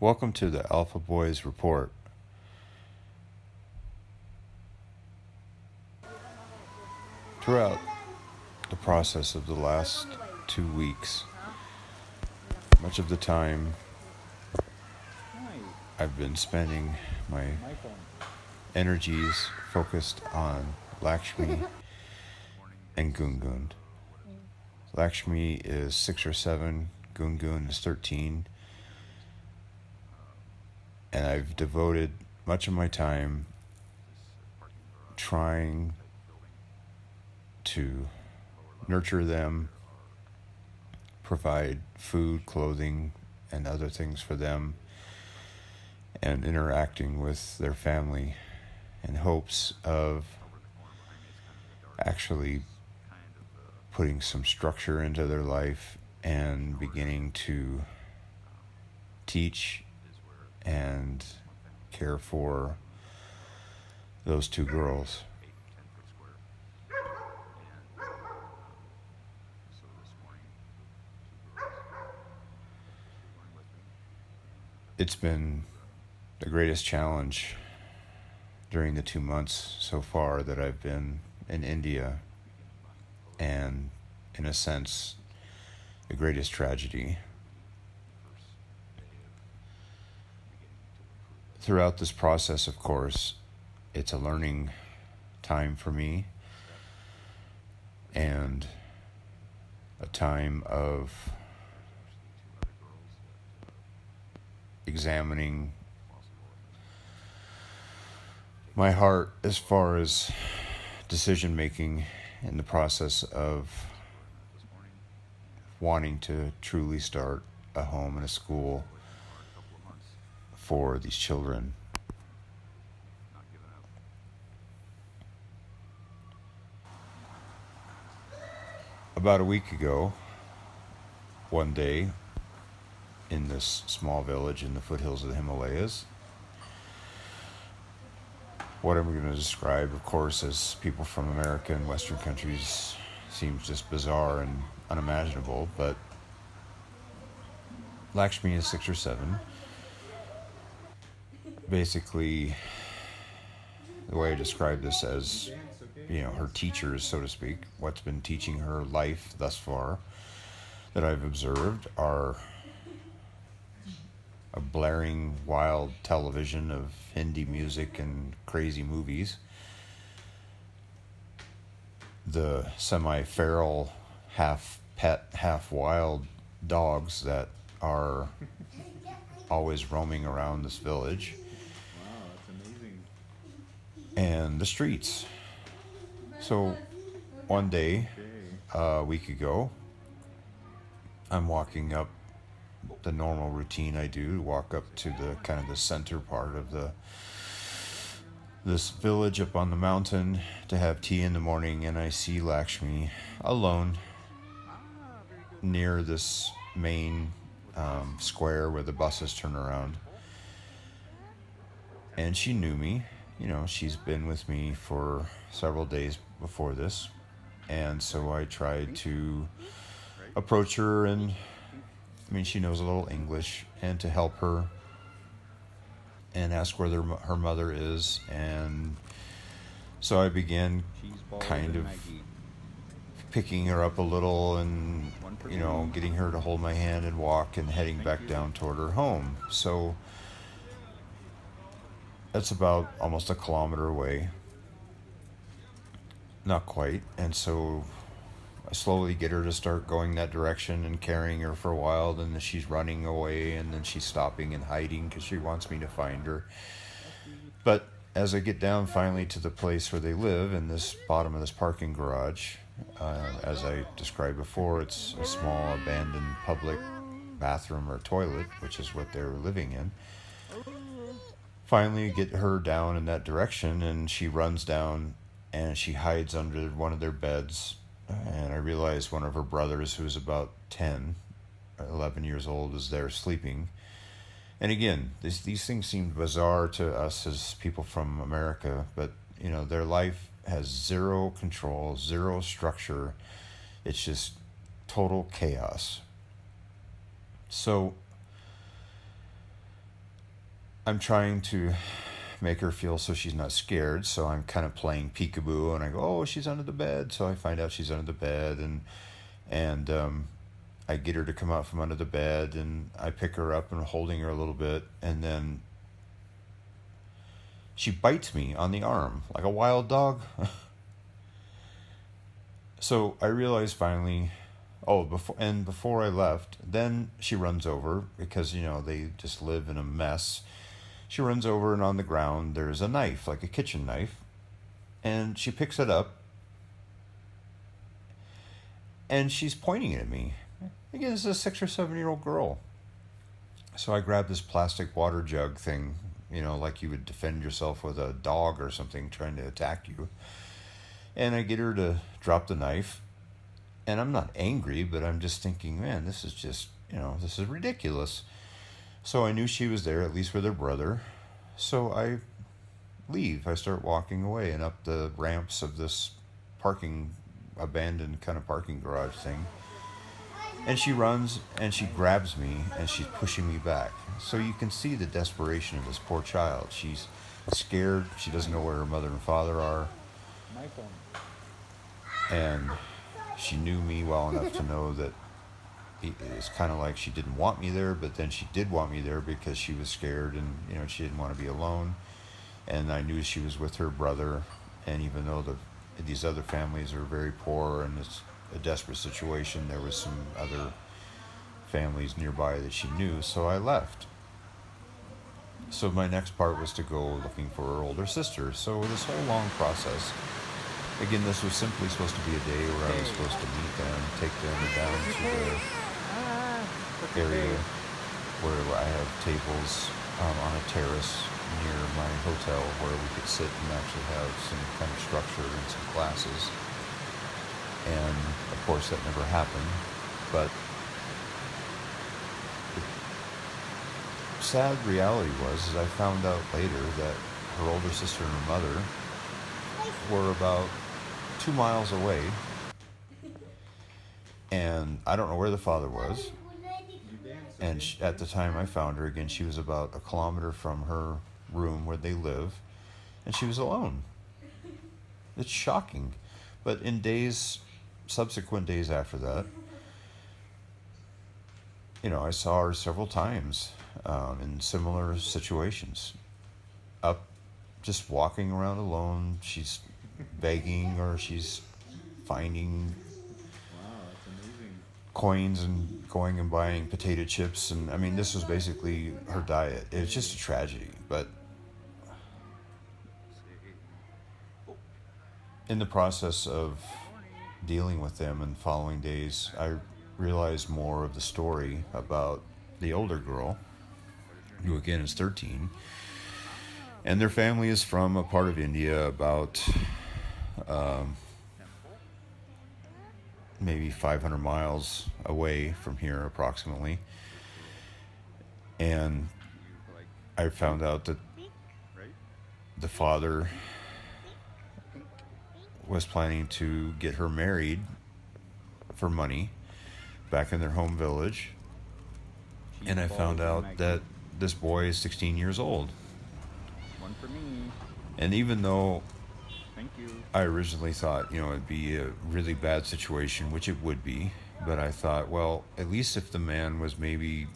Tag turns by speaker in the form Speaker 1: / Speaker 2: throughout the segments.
Speaker 1: Welcome to the Alpha Boys Report. Throughout the process of the last 2 weeks, much of the time I've been spending my energies focused on Lakshmi and Gungun. Lakshmi is 6 or 7, Gungun is 13, and I've devoted much of my time trying to nurture them, provide food, clothing, and other things for them, and interacting with their family in hopes of actually putting some structure into their life and beginning to teach and care for those two girls. It's been the greatest challenge during the 2 months so far that I've been in India, and in a sense, the greatest tragedy. Throughout this process, of course, it's a learning time for me and a time of examining my heart as far as decision making in the process of wanting to truly start a home and a school for these children. About a week ago, one day, in this small village in the foothills of the Himalayas, what I'm going to describe, of course, as people from America and Western countries, seems just bizarre and unimaginable, but Lakshmi is 6 or 7. Basically, the way I describe this as, her teachers, so to speak, what's been teaching her life thus far that I've observed are a blaring wild television of Hindi music and crazy movies, the semi-feral, half-pet, half-wild dogs that are always roaming around this village, and the streets. So one day, a week ago, I'm walking up the normal routine I do, walk up to the kind of the center part of this village up on the mountain to have tea in the morning, and I see Lakshmi alone near this main square where the buses turn around. And she knew me. She's been with me for several days before this, and so I tried to approach her, and she knows a little English, and to help her and ask where her mother is. And so I began kind of picking her up a little and, getting her to hold my hand and walk and heading back down toward her home. So that's about almost a kilometer away. Not quite. And so I slowly get her to start going that direction and carrying her for a while. Then she's running away, and then she's stopping and hiding because she wants me to find her. But as I get down finally to the place where they live, in this bottom of this parking garage, as I described before, it's a small abandoned public bathroom or toilet, which is what they're living in. Finally get her down in that direction, and she runs down and she hides under one of their beds. And I realized one of her brothers, who's about 10, 11 years old, is there sleeping. And again, these things seem bizarre to us as people from America, but their life has zero control, zero structure. It's just total chaos. So I'm trying to make her feel so she's not scared. So I'm kind of playing peekaboo, and I go, "Oh, she's under the bed." So I find out she's under the bed, and I get her to come out from under the bed, and I pick her up and holding her a little bit, and then she bites me on the arm like a wild dog. So I realized finally, oh, before I left, then she runs over because they just live in a mess. She runs over, and on the ground there's a knife, like a kitchen knife, and she picks it up and she's pointing it at me. Again, this is a 6 or 7 year old girl. So I grab this plastic water jug thing, like you would defend yourself with a dog or something trying to attack you. And I get her to drop the knife. And I'm not angry, but I'm just thinking, man, this is just, this is ridiculous. So I knew she was there, at least with her brother. So I leave. I start walking away and up the ramps of this abandoned kind of parking garage thing. And she runs and she grabs me and she's pushing me back. So you can see the desperation of this poor child. She's scared. She doesn't know where her mother and father are. And she knew me well enough to know that it's kind of like she didn't want me there, but then she did want me there because she was scared and she didn't want to be alone. And I knew she was with her brother, and even though these other families are very poor and it's a desperate situation, there was some other families nearby that she knew, so I left. So my next part was to go looking for her older sister. So this whole long process, again, this was simply supposed to be a day where I was supposed to meet them, take them down to the area where I have tables on a terrace near my hotel where we could sit and actually have some kind of structure and some classes. And of course that never happened, but the sad reality is I found out later that her older sister and her mother were about 2 miles away, and I don't know where the father was. And at the time I found her, again, she was about 1 kilometer from her room where they live, and she was alone. It's shocking. But in subsequent days after that, I saw her several times in similar situations. Up, just walking around alone. She's begging, or she's finding coins and going and buying potato chips, and I mean, this was basically her diet. It was just a tragedy. But in the process of dealing with them in the following days, I realized more of the story about the older girl, who again is 13, and their family is from a part of India about maybe 500 miles away from here approximately. And I found out that the father was planning to get her married for money back in their home village. And I found out that this boy is 16 years old.
Speaker 2: One for me.
Speaker 1: And even though
Speaker 2: Thank you.
Speaker 1: I originally thought, it'd be a really bad situation, which it would be, but I thought, well, at least if the man was maybe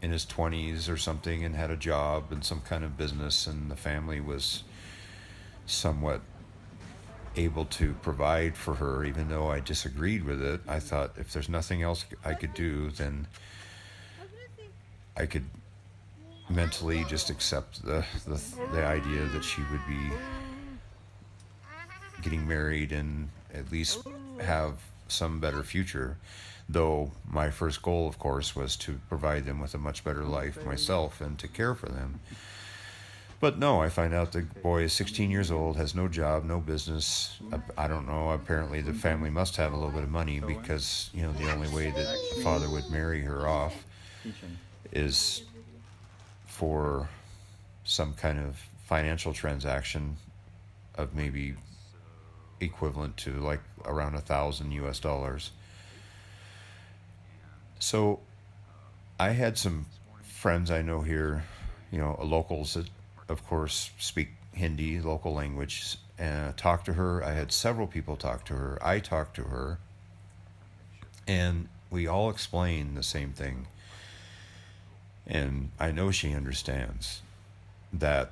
Speaker 1: in his 20s or something and had a job and some kind of business, and the family was somewhat able to provide for her, even though I disagreed with it, I thought if there's nothing else I could do, then I could mentally just accept the idea that she would be getting married and at least have some better future. Though my first goal, of course, was to provide them with a much better life myself and to care for them. But no, I find out the boy is 16 years old, has no job, no business. I don't know, apparently the family must have a little bit of money, because, the only way that the father would marry her off is for some kind of financial transaction of maybe equivalent to like around $1,000 US. So I had some friends I know here, locals that, of course, speak Hindi, local language, talk to her. I had several people talk to her. I talked to her, and we all explained the same thing. And I know she understands that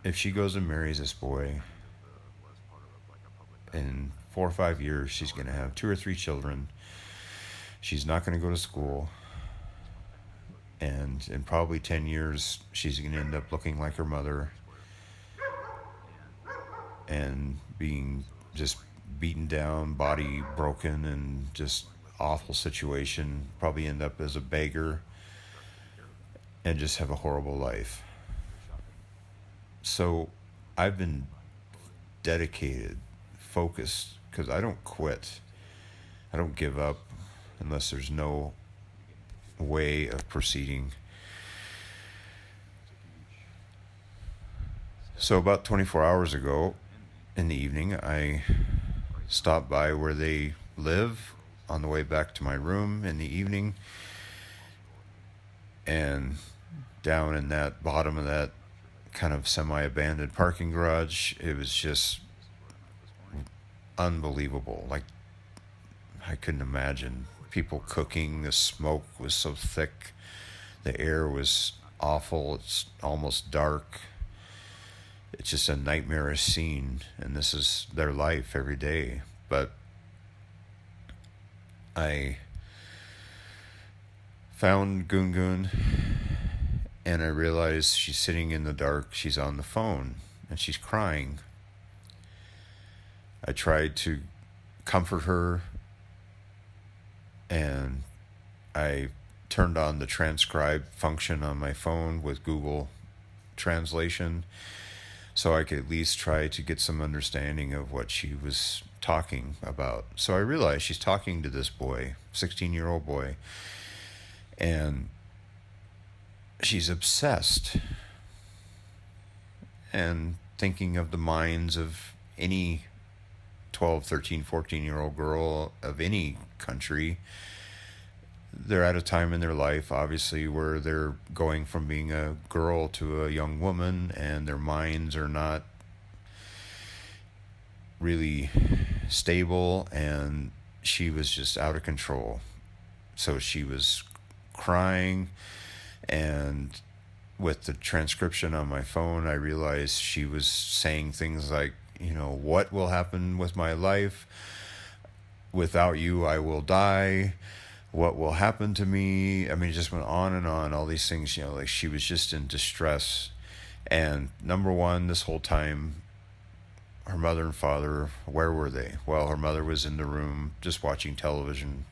Speaker 1: if she goes and marries this boy, in 4 or 5 years, she's going to have 2 or 3 children. She's not going to go to school. And in probably 10 years, she's going to end up looking like her mother and being just beaten down, body broken, and just awful situation. Probably end up as a beggar and just have a horrible life. So I've been dedicated, focused, because I don't quit. I don't give up unless there's no way of proceeding. So about 24 hours ago in the evening, I stopped by where they live on the way back to my room in the evening, and down in that bottom of that kind of semi-abandoned parking garage, it was just unbelievable. Like, I couldn't imagine people cooking. The smoke was so thick, the air was awful. It's almost dark. It's just a nightmarish scene, and this is their life every day. But I found Gungun, and I realized she's sitting in the dark. She's on the phone, and she's crying. I tried to comfort her, and I turned on the transcribe function on my phone with Google Translation, so I could at least try to get some understanding of what she was talking about. So I realized she's talking to this boy, 16-year-old boy, and she's obsessed and thinking of the minds of any 12, 13, 14-year-old girl of any country. They're at a time in their life, obviously, where they're going from being a girl to a young woman, and their minds are not really stable, and she was just out of control. So she was crying, and with the transcription on my phone, I realized she was saying things like, what will happen with my life? Without you, I will die. What will happen to me? I mean, it just went on and on, all these things, like she was just in distress. And number one, this whole time, her mother and father, where were they? Well, her mother was in the room just watching television.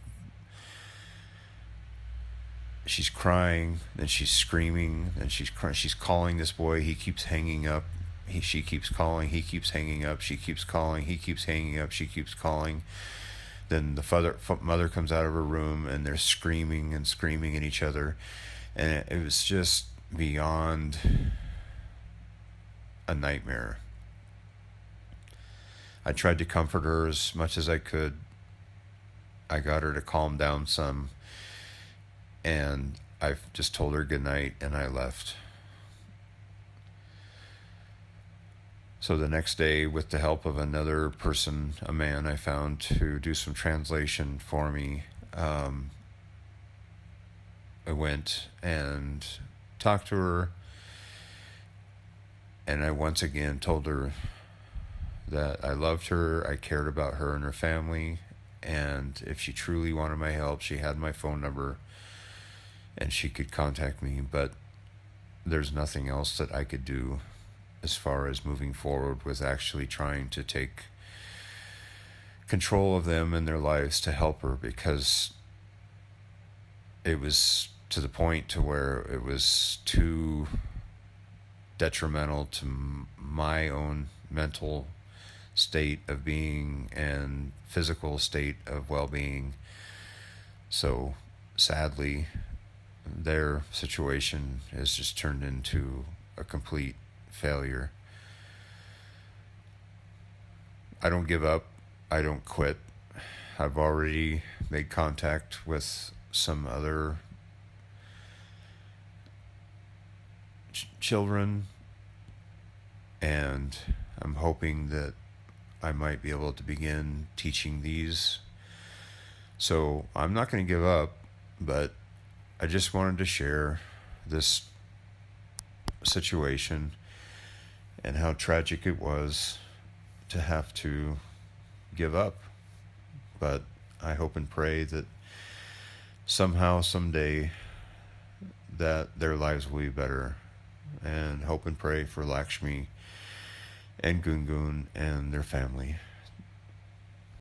Speaker 1: She's crying, then she's screaming, and she's calling this boy. He keeps hanging up. She keeps calling. He keeps hanging up. She keeps calling. He keeps hanging up. She keeps calling. Then the mother comes out of her room, and they're screaming at each other. And it was just beyond a nightmare. I tried to comfort her as much as I could. I got her to calm down some. And I just told her good night, and I left. So the next day, with the help of another person, a man I found to do some translation for me, I went and talked to her, and I once again told her that I loved her, I cared about her and her family, and if she truly wanted my help, she had my phone number, and she could contact me, but there's nothing else that I could do as far as moving forward with actually trying to take control of them and their lives to help her, because it was to the point to where it was too detrimental to my own mental state of being and physical state of well-being. So sadly, their situation has just turned into a complete failure. I don't give up. I don't quit. I've already made contact with some other children, and I'm hoping that I might be able to begin teaching these. So I'm not going to give up, but I just wanted to share this situation and how tragic it was to have to give up. But I hope and pray that somehow, someday, that their lives will be better. And hope and pray for Lakshmi and Gungun and their family.